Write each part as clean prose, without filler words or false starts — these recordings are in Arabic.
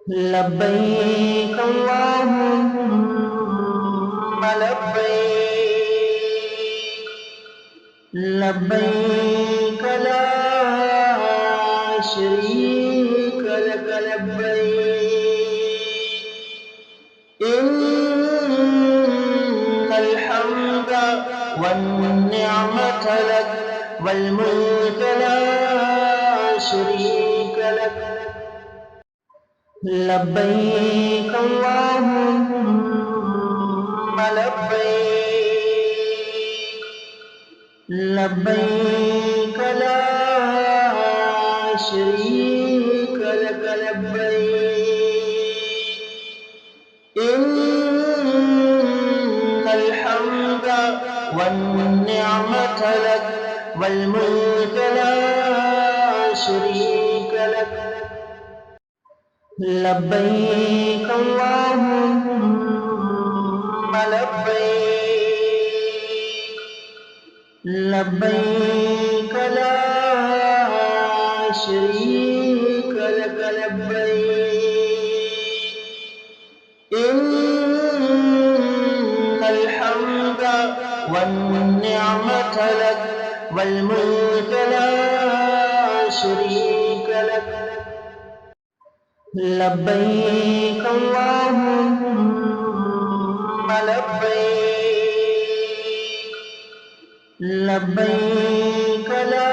لبيك اللهم لبيك لبيك لا شريك لك لبيك إن الحمد والنعمة لك والملك لا شريك لك لبيك اللهم لبيك لبيك لا شريك لك لبيك إن الحمد والنعمة لك والملك لا شريك لك لبيك اللهم لبيك لبيك لا شريك لك لبيك إن الحمد والنعمة لك والملك لا شريك لك لبيك اللهم لبيك لبيك لا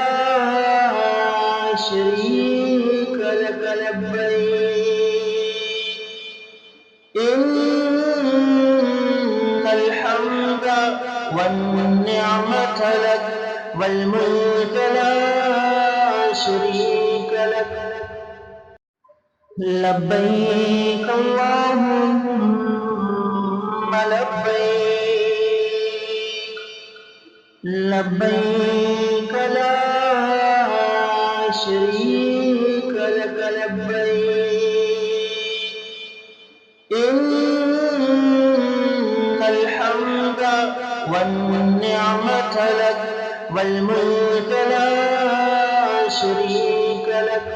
شريك لك لبيك إن الحمد والنعمة لك والملك لا شريك لك لبيك اللهم لبيك لبيك لا شريك لك لبيك إن الحمد والنعمة لك والملك لا شريك لك